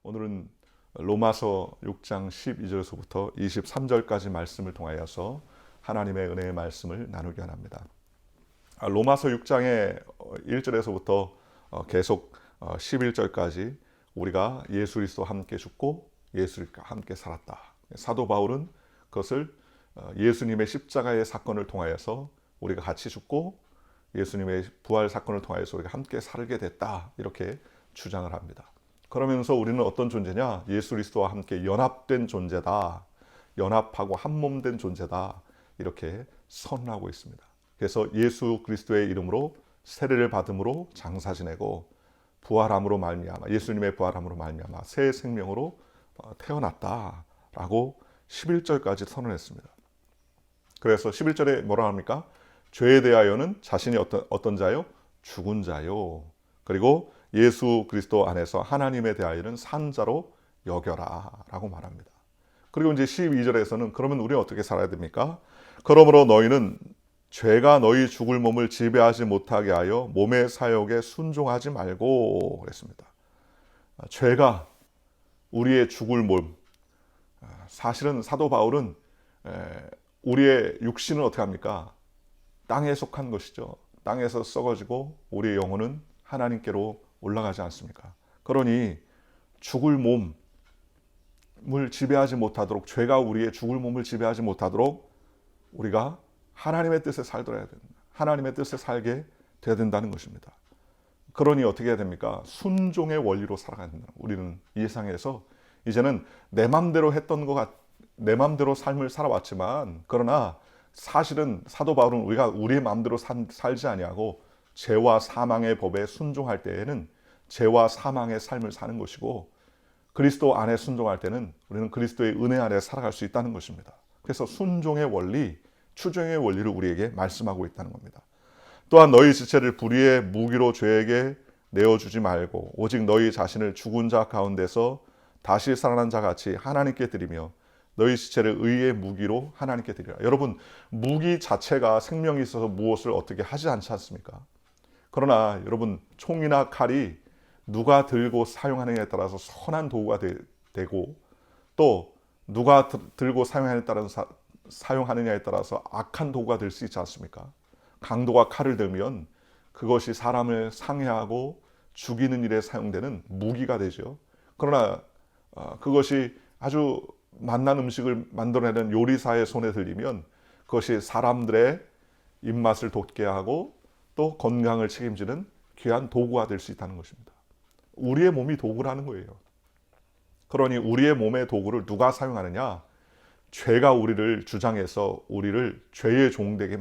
오늘은 로마서 6장 12절에서부터 23절까지 말씀을 통하여서 하나님의 은혜의 말씀을 나누기 원합니다. 로마서 6장의 1절에서부터 계속 11절까지 우리가 예수 그리스도와 함께 죽고 예수 그리스도와 함께 살았다. 사도 바울은 그것을 예수님의 십자가의 사건을 통하여서 우리가 같이 죽고 예수님의 부활 사건을 통하여서 우리가 함께 살게 됐다. 이렇게 주장을 합니다. 그러면서 우리는 어떤 존재냐? 예수 그리스도와 함께 연합된 존재다. 연합하고 한몸된 존재다. 이렇게 선언하고 있습니다. 그래서 예수 그리스도의 이름으로 세례를 받음으로 장사 지내고 부활함으로 말미암아 예수님의 부활함으로 말미암아 새 생명으로 태어났다라고 11절까지 선언했습니다. 그래서 11절에 뭐라 합니까? 죄에 대하여는 자신이 어떤 자요? 죽은 자요. 그리고 예수 그리스도 안에서 하나님에 대하여는 산 자로 여겨라 라고 말합니다. 그리고 이제 12절에서는 그러면 우리는 어떻게 살아야 됩니까? 그러므로 너희는 죄가 너희 죽을 몸을 지배하지 못하게 하여 몸의 사욕에 순종하지 말고 그랬습니다. 죄가 우리의 죽을 몸, 사실은 사도 바울은 우리의 육신은 어떻게 합니까? 땅에 속한 것이죠. 땅에서 썩어지고 우리의 영혼은 하나님께로 올라가지 않습니까? 그러니 죽을 몸을 지배하지 못하도록, 죄가 우리의 죽을 몸을 지배하지 못하도록 우리가 하나님의 뜻에 살도록 해야 된다. 하나님의 뜻에 살게 돼야 된다는 것입니다. 그러니 어떻게 해야 됩니까? 순종의 원리로 살아가야 된다. 우리는 이 세상에서 이제는 내 맘대로 했던 것 내 맘대로 삶을 살아왔지만, 그러나 사실은 사도 바울은 우리가 우리의 마음대로 살지 아니하고 죄와 사망의 법에 순종할 때에는 죄와 사망의 삶을 사는 것이고, 그리스도 안에 순종할 때는 우리는 그리스도의 은혜 안에 살아갈 수 있다는 것입니다. 그래서 순종의 원리, 추종의 원리를 우리에게 말씀하고 있다는 겁니다. 또한 너희 지체를 불의의 무기로 죄에게 내어주지 말고 오직 너희 자신을 죽은 자 가운데서 다시 살아난 자 같이 하나님께 드리며 너희 지체를 의의 무기로 하나님께 드리라. 여러분, 무기 자체가 생명이 있어서 무엇을 어떻게 하지 않지 않습니까? 그러나 여러분, 총이나 칼이 누가 들고 사용하느냐에 따라서 선한 도구가 되고, 또 누가 들고 사용하느냐에 따라서 악한 도구가 될 수 있지 않습니까? 강도가 칼을 들면 그것이 사람을 상해하고 죽이는 일에 사용되는 무기가 되죠. 그러나 그것이 아주 맛난 음식을 만들어내는 요리사의 손에 들리면 그것이 사람들의 입맛을 돋게 하고 또 건강을 책임지는 귀한 도구가 될 수 있다는 것입니다. 우리의 몸이 도구라는 거예요. 그러니 우리의 몸의 도구를 누가 사용하느냐? 죄가 우리를 주장해서 우리를 죄의 종되게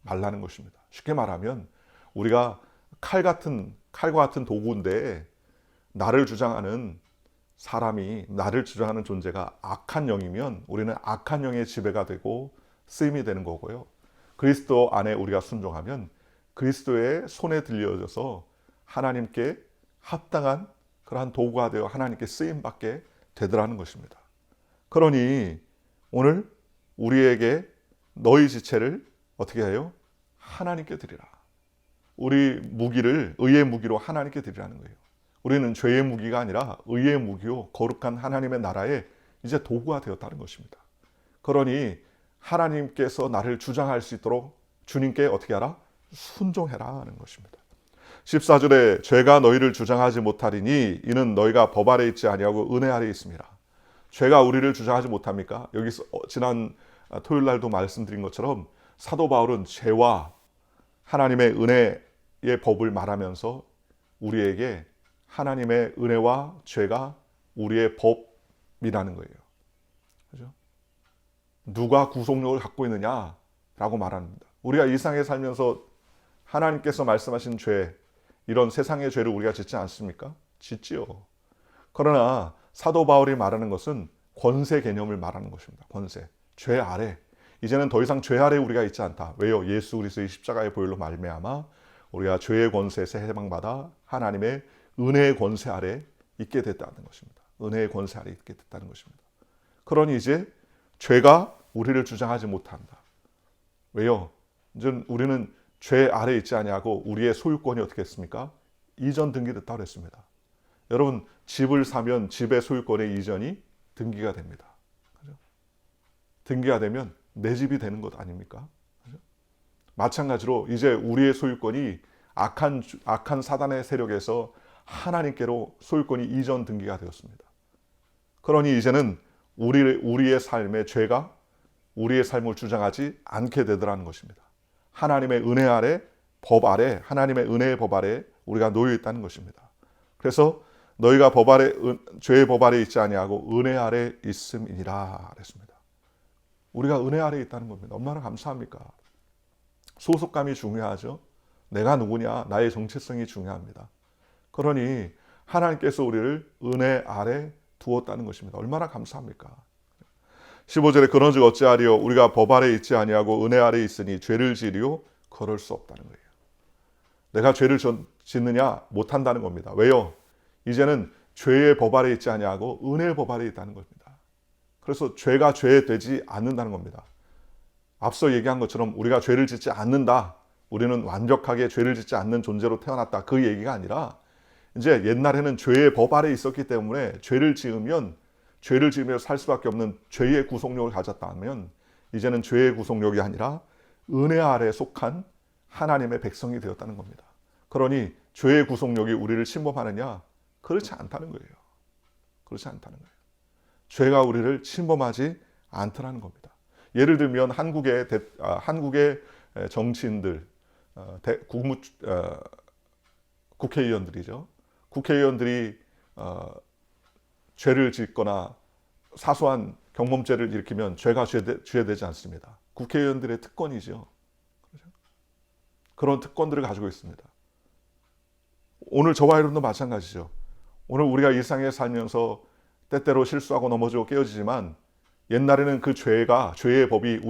말라는 것입니다. 쉽게 말하면 우리가 칼과 같은 도구인데 나를 주장하는 사람이, 나를 주장하는 존재가 악한 영이면 우리는 악한 영의 지배가 되고 쓰임이 되는 거고요. 그리스도 안에 우리가 순종하면 그리스도의 손에 들려져서 하나님께 합당한 그러한 도구가 되어 하나님께 쓰임받게 되더라는 것입니다. 그러니 오늘 우리에게 너희 지체를 어떻게 해요? 하나님께 드리라. 우리 무기를 의의 무기로 하나님께 드리라는 거예요. 우리는 죄의 무기가 아니라 의의 무기요, 거룩한 하나님의 나라에 이제 도구가 되었다는 것입니다. 그러니 하나님께서 나를 주장할 수 있도록 주님께 어떻게 하라? 순종해라 하는 것입니다. 14절에 죄가 너희를 주장하지 못하리니 이는 너희가 법 아래 있지 아니하고 은혜 아래 있습니다. 죄가 우리를 주장하지 못합니까? 여기서 지난 토요일 날도 말씀드린 것처럼 사도 바울은 죄와 하나님의 은혜의 법을 말하면서 우리에게 하나님의 은혜와 죄가 우리의 법이라는 거예요. 그죠? 누가 구속력을 갖고 있느냐라고 말합니다. 우리가 일상에 살면서 하나님께서 말씀하신 죄, 이런 세상의 죄를 우리가 짓지 않습니까? 짓지요. 그러나 사도 바울이 말하는 것은 권세 개념을 말하는 것입니다. 권세. 죄 아래. 이제는 더 이상 죄 아래 우리가 있지 않다. 왜요? 예수 그리스도의 십자가의 보혈로 말미암아 우리가 죄의 권세에서 해방받아 하나님의 은혜의 권세 아래 있게 됐다는 것입니다. 은혜의 권세 아래 있게 됐다는 것입니다. 그러니 이제 죄가 우리를 주장하지 못한다. 왜요? 이제 우리는 죄 아래 있지 아니하고 우리의 소유권이 어떻게 했습니까? 이전 등기됐다고 했습니다. 여러분, 집을 사면 집의 소유권의 이전이 등기가 됩니다. 그죠? 등기가 되면 내 집이 되는 것 아닙니까? 그죠? 마찬가지로 이제 우리의 소유권이 악한 사단의 세력에서 하나님께로 소유권이 이전 등기가 되었습니다. 그러니 이제는 우리의 삶에 죄가 우리의 삶을 주장하지 않게 되더라는 것입니다. 하나님의 은혜 아래, 법 아래, 하나님의 은혜의 법 아래 우리가 놓여 있다는 것입니다. 그래서 너희가 죄의 법 아래 있지 아니하고 은혜 아래 있음이니라 그랬습니다. 우리가 은혜 아래 있다는 겁니다. 얼마나 감사합니까? 소속감이 중요하죠. 내가 누구냐, 나의 정체성이 중요합니다. 그러니 하나님께서 우리를 은혜 아래 두었다는 것입니다. 얼마나 감사합니까? 15절에 그런즉 어찌하리요 우리가 법 아래 있지 아니하고 은혜 아래 있으니 죄를 지으리요 그럴 수 없다는 거예요. 내가 죄를 짓느냐 못한다는 겁니다. 왜요? 이제는 죄의 법 아래 있지 아니하고 은혜의 법 아래 있다는 겁니다. 그래서 죄가 죄 되지 않는다는 겁니다. 앞서 얘기한 것처럼 우리가 죄를 짓지 않는다. 우리는 완벽하게 죄를 짓지 않는 존재로 태어났다. 그 얘기가 아니라 이제 옛날에는 죄의 법 아래 있었기 때문에 죄를 지으며 살 수밖에 없는 죄의 구속력을 가졌다면 이제는 죄의 구속력이 아니라 은혜 아래 속한 하나님의 백성이 되었다는 겁니다. 그러니 죄의 구속력이 우리를 침범하느냐? 그렇지 않다는 거예요. 그렇지 않다는 거예요. 죄가 우리를 침범하지 않더라는 겁니다. 예를 들면 한국의 정치인들, 국회의원들이죠. 국회의원들이 죄를 짓거나 사소한 경범죄를 일으키면 죄가 죄되지 않습니다. 국회의원들의 특권이죠. 그렇죠? 그런 특권들을 가지고 있습니다. 오늘 저와 여러분도 마찬가지죠. 오늘 우리가 일상에 살면서 때때로 실수하고 넘어지고 깨어지지만 옛날에는 그 죄의 법이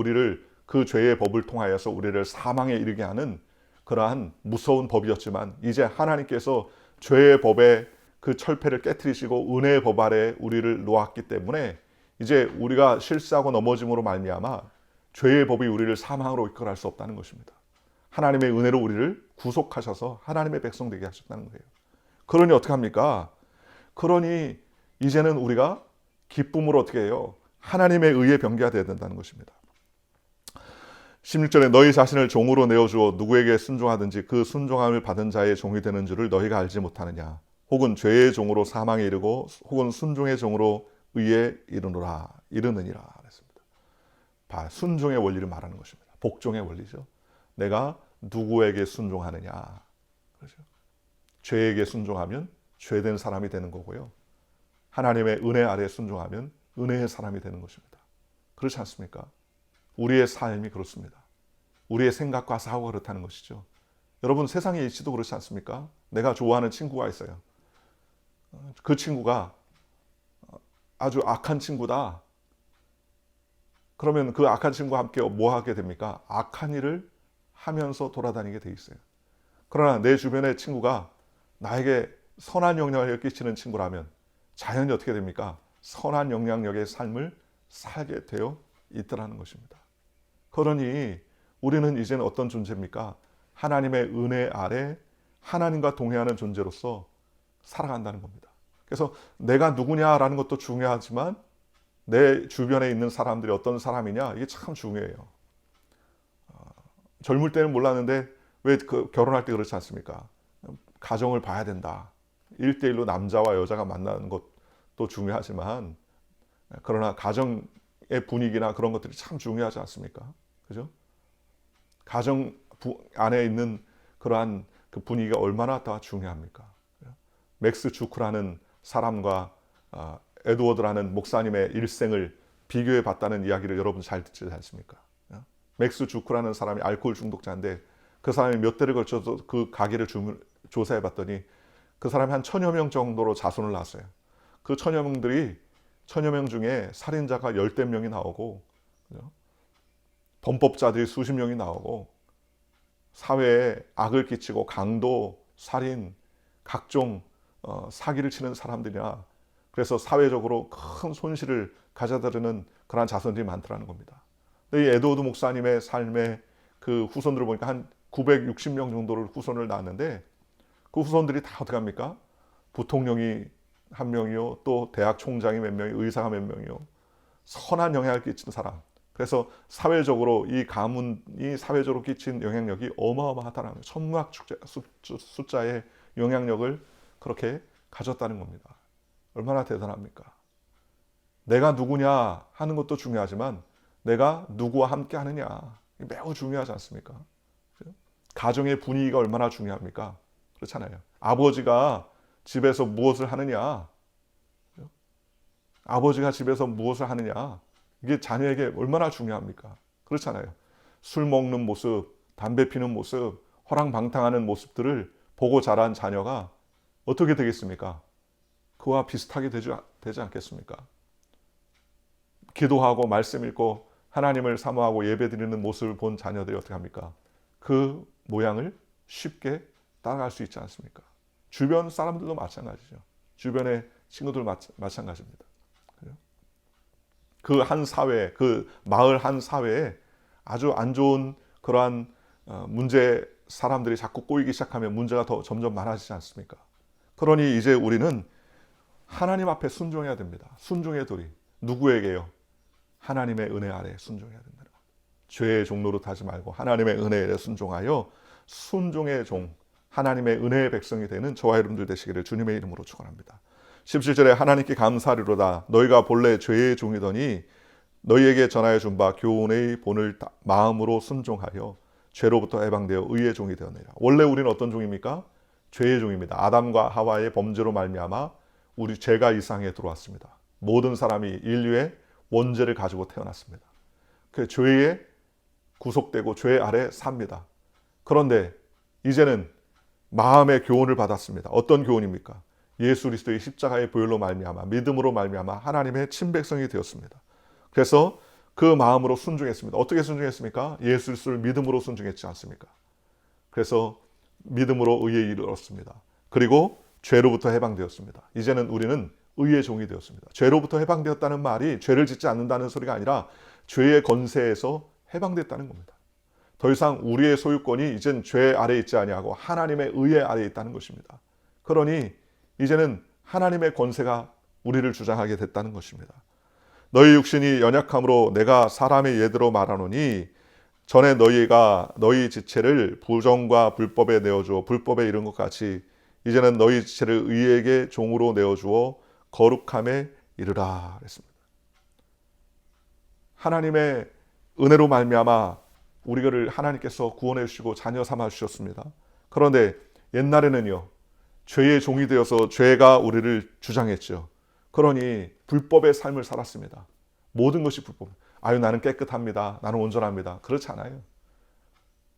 그 죄의 법을 통하여서 우리를 사망에 이르게 하는 그러한 무서운 법이었지만 이제 하나님께서 죄의 법의 그 철폐를 깨트리시고 은혜의 법 아래 우리를 놓았기 때문에 이제 우리가 실수하고 넘어짐으로 말미암아 죄의 법이 우리를 사망으로 이끌어갈 수 없다는 것입니다. 하나님의 은혜로 우리를 구속하셔서 하나님의 백성 되게 하셨다는 거예요. 그러니 어떻게 합니까? 그러니 이제는 우리가 기쁨으로 어떻게 해요? 하나님의 의에 병기가 되어야 된다는 것입니다. 16절에 너희 자신을 종으로 내어주어 누구에게 순종하든지 그 순종함을 받은 자의 종이 되는 줄을 너희가 알지 못하느냐? 혹은 죄의 종으로 사망에 이르고 혹은 순종의 종으로 의에 이르느니라 그랬습니다. 순종의 원리를 말하는 것입니다. 복종의 원리죠. 내가 누구에게 순종하느냐. 그렇죠? 죄에게 순종하면 죄된 사람이 되는 거고요. 하나님의 은혜 아래 순종하면 은혜의 사람이 되는 것입니다. 그렇지 않습니까? 우리의 삶이 그렇습니다. 우리의 생각과 사고가 그렇다는 것이죠. 여러분 세상의 이치도 그렇지 않습니까? 내가 좋아하는 친구가 있어요. 그 친구가 아주 악한 친구다. 그러면 그 악한 친구와 함께 뭐 하게 됩니까? 악한 일을 하면서 돌아다니게 돼 있어요. 그러나 내 주변의 친구가 나에게 선한 영향력을 끼치는 친구라면 자연히 어떻게 됩니까? 선한 영향력의 삶을 살게 되어 있더라는 것입니다. 그러니 우리는 이제는 어떤 존재입니까? 하나님의 은혜 아래 하나님과 동행하는 존재로서 살아간다는 겁니다. 그래서 내가 누구냐라는 것도 중요하지만 내 주변에 있는 사람들이 어떤 사람이냐 이게 참 중요해요. 젊을 때는 몰랐는데 왜 결혼할 때 그렇지 않습니까? 가정을 봐야 된다. 1대1로 남자와 여자가 만나는 것도 중요하지만 그러나 가정의 분위기나 그런 것들이 참 중요하지 않습니까? 그죠? 가정 안에 있는 그러한 그 분위기가 얼마나 더 중요합니까? 맥스 주크라는 사람과 에드워드라는 목사님의 일생을 비교해 봤다는 이야기를 여러분 잘 듣지 않습니까? 맥스 주크라는 사람이 알코올 중독자인데 그 사람이 몇 대를 걸쳐서 그 가게를 조사해 봤더니 그 사람이 한 1000여 명 정도로 자손을 낳았어요. 그 1000여 명 중에 살인자가 10대 명이 나오고 범법자들이 수십 명이 나오고 사회에 악을 끼치고 강도, 살인, 각종 사기를 치는 사람들이나 그래서 사회적으로 큰 손실을 가져다주는 그러한 자손들이 많더라는 겁니다. 근데 이 에드워드 목사님의 삶의 그 후손들을 보니까 한 960명 정도를 후손을 낳았는데 그 후손들이 다 어떻게 합니까? 부통령이 한 명이요, 또 대학 총장이 몇 명이, 의사가 몇 명이요. 선한 영향을 끼치는 사람. 그래서 사회적으로 이 가문이 사회적으로 끼친 영향력이 어마어마하다는 거예요. 천문학 숫자의 영향력을 그렇게 가졌다는 겁니다. 얼마나 대단합니까? 내가 누구냐 하는 것도 중요하지만 내가 누구와 함께 하느냐 매우 중요하지 않습니까? 가정의 분위기가 얼마나 중요합니까? 그렇잖아요. 아버지가 집에서 무엇을 하느냐, 아버지가 집에서 무엇을 하느냐, 이게 자녀에게 얼마나 중요합니까? 그렇잖아요. 술 먹는 모습, 담배 피는 모습, 허랑방탕하는 모습들을 보고 자란 자녀가 어떻게 되겠습니까? 그와 비슷하게 되지 않겠습니까? 기도하고 말씀 읽고 하나님을 사모하고 예배드리는 모습을 본 자녀들이 어떻게 합니까? 그 모양을 쉽게 따라갈 수 있지 않습니까? 주변 사람들도 마찬가지죠. 주변의 친구들 마찬가지입니다. 그 한 사회, 그 마을 한 사회에 아주 안 좋은 그러한 문제 사람들이 자꾸 꼬이기 시작하면 문제가 더 점점 많아지지 않습니까? 그러니 이제 우리는 하나님 앞에 순종해야 됩니다. 순종의 도리. 누구에게요? 하나님의 은혜 아래 순종해야 된다. 죄의 종 노릇하지 말고 하나님의 은혜에 순종하여 순종의 종, 하나님의 은혜의 백성이 되는 저와 여러분들 되시기를 주님의 이름으로 축원합니다. 17절에 하나님께 감사하리로다. 너희가 본래 죄의 종이더니 너희에게 전하여 준 바 교훈의 본을 마음으로 순종하여 죄로부터 해방되어 의의 종이 되었느니라. 원래 우리는 어떤 종입니까? 죄의 종입니다. 아담과 하와의 범죄로 말미암아 우리 죄가 이 세상에 들어왔습니다. 모든 사람이 인류의 원죄를 가지고 태어났습니다. 그 죄에 구속되고 죄 아래 삽니다. 그런데 이제는 마음의 교훈을 받았습니다. 어떤 교훈입니까? 예수 그리스도의 십자가의 보혈로 말미암아 믿음으로 말미암아 하나님의 친백성이 되었습니다. 그래서 그 마음으로 순종했습니다. 어떻게 순종했습니까? 예수 그리스도를 믿음으로 순종했지 않습니까? 그래서 믿음으로 의에 이르렀습니다. 그리고 죄로부터 해방되었습니다. 이제는 우리는 의의 종이 되었습니다. 죄로부터 해방되었다는 말이 죄를 짓지 않는다는 소리가 아니라 죄의 권세에서 해방됐다는 겁니다. 더 이상 우리의 소유권이 이젠 죄 아래에 있지 아니하고 하나님의 의의 아래에 있다는 것입니다. 그러니 이제는 하나님의 권세가 우리를 주장하게 됐다는 것입니다. 너희 육신이 연약함으로 내가 사람의 예대로 말하노니 전에 너희가 너희 지체를 부정과 불법에 내어주어 불법에 이른 것 같이 이제는 너희 지체를 의에게 종으로 내어주어 거룩함에 이르라 그랬습니다. 하나님의 은혜로 말미암아 우리를 하나님께서 구원해 주시고 자녀 삼아 주셨습니다. 그런데 옛날에는요, 죄의 종이 되어서 죄가 우리를 주장했죠. 그러니 불법의 삶을 살았습니다. 모든 것이 불법. 아유, 나는 깨끗합니다. 나는 온전합니다. 그렇지 않아요.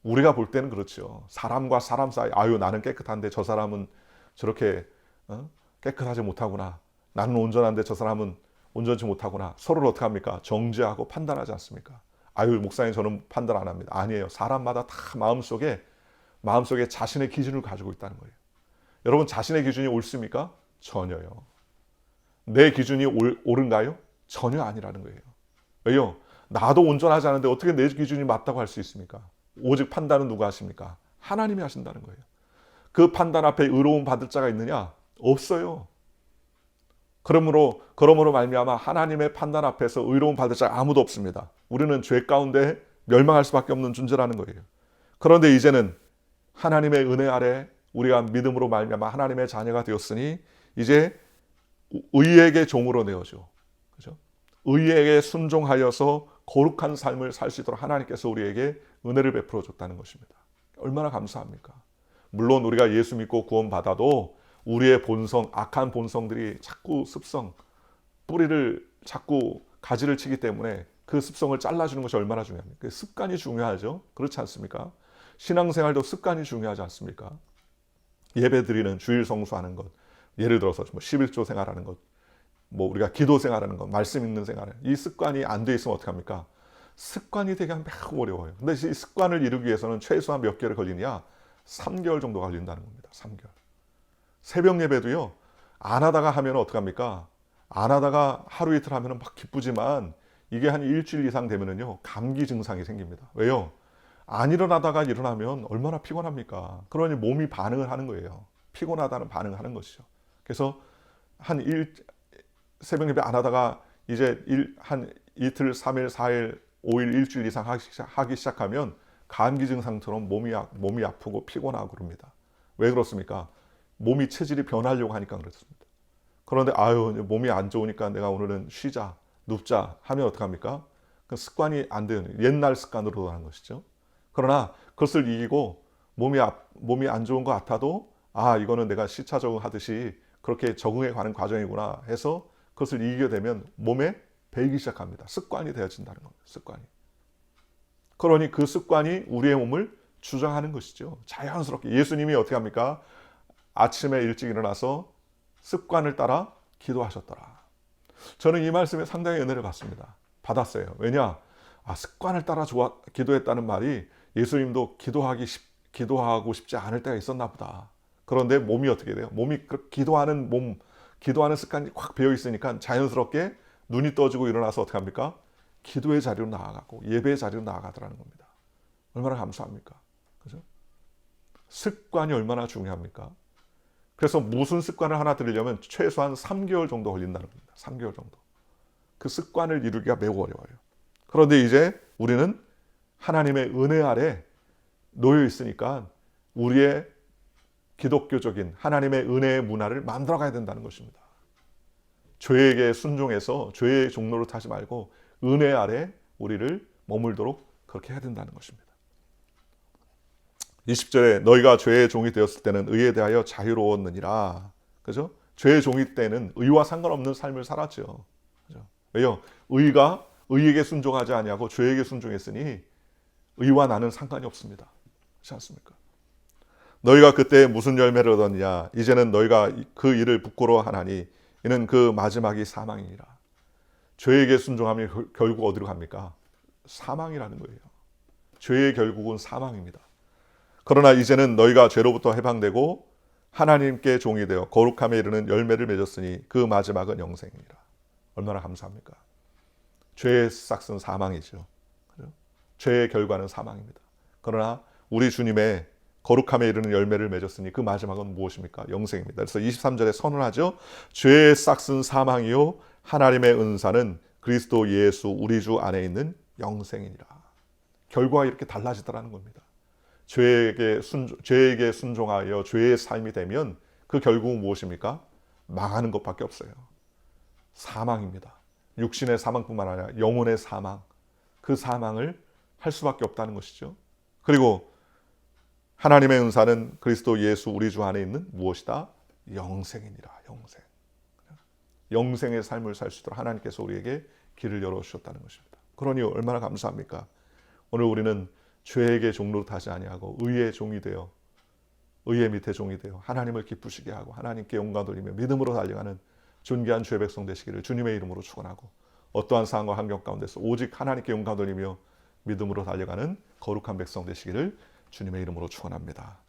우리가 볼 때는 그렇죠. 사람과 사람 사이, 아유, 나는 깨끗한데 저 사람은 저렇게 깨끗하지 못하구나. 나는 온전한데 저 사람은 온전치 못하구나. 서로를 어떻게 합니까? 정죄하고 판단하지 않습니까? 아유, 목사님 저는 판단 안 합니다. 아니에요. 사람마다 다 마음속에 자신의 기준을 가지고 있다는 거예요. 여러분, 자신의 기준이 옳습니까? 전혀요. 내 기준이 옳은가요? 전혀 아니라는 거예요. 왜요? 나도 온전하지 않은데 어떻게 내 기준이 맞다고 할 수 있습니까? 오직 판단은 누가 하십니까? 하나님이 하신다는 거예요. 그 판단 앞에 의로움 받을 자가 있느냐? 없어요. 그러므로 말미암아 하나님의 판단 앞에서 의로움 받을 자가 아무도 없습니다. 우리는 죄 가운데 멸망할 수밖에 없는 존재라는 거예요. 그런데 이제는 하나님의 은혜 아래 우리가 믿음으로 말미암아 하나님의 자녀가 되었으니 이제 의에게 종으로 내어줘. 그죠? 의에게 순종하여서 거룩한 삶을 살 수 있도록 하나님께서 우리에게 은혜를 베풀어 줬다는 것입니다. 얼마나 감사합니까? 물론 우리가 예수 믿고 구원받아도 우리의 본성, 악한 본성들이 자꾸 습성, 뿌리를 자꾸 가지를 치기 때문에 그 습성을 잘라주는 것이 얼마나 중요합니까? 습관이 중요하죠. 그렇지 않습니까? 신앙생활도 습관이 중요하지 않습니까? 예배드리는 주일 성수하는 것, 예를 들어서 11조 생활하는 것, 우리가 기도 생활하는 것, 말씀 읽는 생활, 이 습관이 안 돼 있으면 어떻게 합니까? 습관이 되게 매우 어려워요. 근데 이 습관을 이루기 위해서는 최소한 몇 개월 걸리냐? 3개월 정도 걸린다는 겁니다. 3개월. 새벽 예배도요, 안 하다가 하면 어떡합니까? 안 하다가 하루 이틀 하면 막 기쁘지만 이게 한 일주일 이상 되면은요, 감기 증상이 생깁니다. 왜요? 안 일어나다가 일어나면 얼마나 피곤합니까? 그러니 몸이 반응을 하는 거예요. 피곤하다는 반응을 하는 것이죠. 그래서 새벽 예배 안 하다가 이제 한 이틀, 3일, 4일, 5일, 일주일 이상 하기 시작하면 감기 증상처럼 몸이 아프고 피곤하고 그럽니다. 왜 그렇습니까? 몸이 체질이 변하려고 하니까 그렇습니다. 그런데 몸이 안 좋으니까 내가 오늘은 쉬자, 눕자 하면 어떡합니까? 그 습관이 안 되는 옛날 습관으로 하는 것이죠. 그러나 그것을 이기고 몸이 안 좋은 것 같아도 이거는 내가 시차 적응하듯이 그렇게 적응해 가는 과정이구나 해서 그것을 이기게 되면 몸에 배이기 시작합니다. 습관이 되어진다는 겁니다. 습관이. 그러니 그 습관이 우리의 몸을 주장하는 것이죠. 자연스럽게. 예수님이 어떻게 합니까? 아침에 일찍 일어나서 습관을 따라 기도하셨더라. 저는 이 말씀에 상당히 은혜를 받았어요. 왜냐? 습관을 따라 기도했다는 말이 예수님도 기도하고 싶지 않을 때가 있었나 보다. 그런데 몸이 어떻게 돼요? 몸이 기도하는 습관이 확 배어 있으니까 자연스럽게 눈이 떠지고 일어나서 어떻게 합니까? 기도의 자리로 나아가고 예배의 자리로 나아가더라는 겁니다. 얼마나 감사합니까? 그죠? 습관이 얼마나 중요합니까? 그래서 무슨 습관을 하나 들이려면 최소한 3개월 정도 걸린다는 겁니다. 3개월 정도. 그 습관을 이루기가 매우 어려워요. 그런데 이제 우리는 하나님의 은혜 아래 놓여 있으니까 우리의 기독교적인 하나님의 은혜의 문화를 만들어 가야 된다는 것입니다. 죄에게 순종해서 죄의 종로를 타지 말고 은혜 아래 우리를 머물도록 그렇게 해야 된다는 것입니다. 20절에 너희가 죄의 종이 되었을 때는 의에 대하여 자유로웠느니라. 그죠? 죄의 종이 때는 의와 상관없는 삶을 살았죠. 그죠? 왜요? 의에게 순종하지 아니하고 죄에게 순종했으니 의와 나는 상관이 없습니다. 그렇지 않습니까? 너희가 그때 무슨 열매를 얻었냐? 이제는 너희가 그 일을 부끄러워하나니 이는 그 마지막이 사망이니라. 죄에게 순종하면 결국 어디로 갑니까? 사망이라는 거예요. 죄의 결국은 사망입니다. 그러나 이제는 너희가 죄로부터 해방되고 하나님께 종이 되어 거룩함에 이르는 열매를 맺었으니 그 마지막은 영생이니라. 얼마나 감사합니까? 죄의 싹은 사망이죠. 죄의 결과는 사망입니다. 그러나 우리 주님의 거룩함에 이르는 열매를 맺었으니 그 마지막은 무엇입니까? 영생입니다. 그래서 23절에 선언하죠. 죄의 싹은 사망이요 하나님의 은사는 그리스도 예수 우리 주 안에 있는 영생이니라. 결과가 이렇게 달라지더라는 겁니다. 죄에게 순종하여 죄의 삶이 되면 그 결국은 무엇입니까? 망하는 것밖에 없어요. 사망입니다. 육신의 사망뿐만 아니라 영혼의 사망, 그 사망을 할 수밖에 없다는 것이죠. 그리고 하나님의 은사는 그리스도 예수 우리 주 안에 있는 무엇이다? 영생이니라. 영생의 삶을 살 수 있도록 하나님께서 우리에게 길을 열어주셨다는 것입니다. 그러니 얼마나 감사합니까? 오늘 우리는 죄에게 종로로 타지 아니하고 의의 종이 되어 의의 밑에 종이 되어 하나님을 기쁘시게 하고 하나님께 영광 돌리며 믿음으로 달려가는 존귀한 주의 백성 되시기를 주님의 이름으로 축원하고 어떠한 상황과 환경 가운데서 오직 하나님께 영광 돌리며 믿음으로 달려가는 거룩한 백성 되시기를 주님의 이름으로 축원합니다.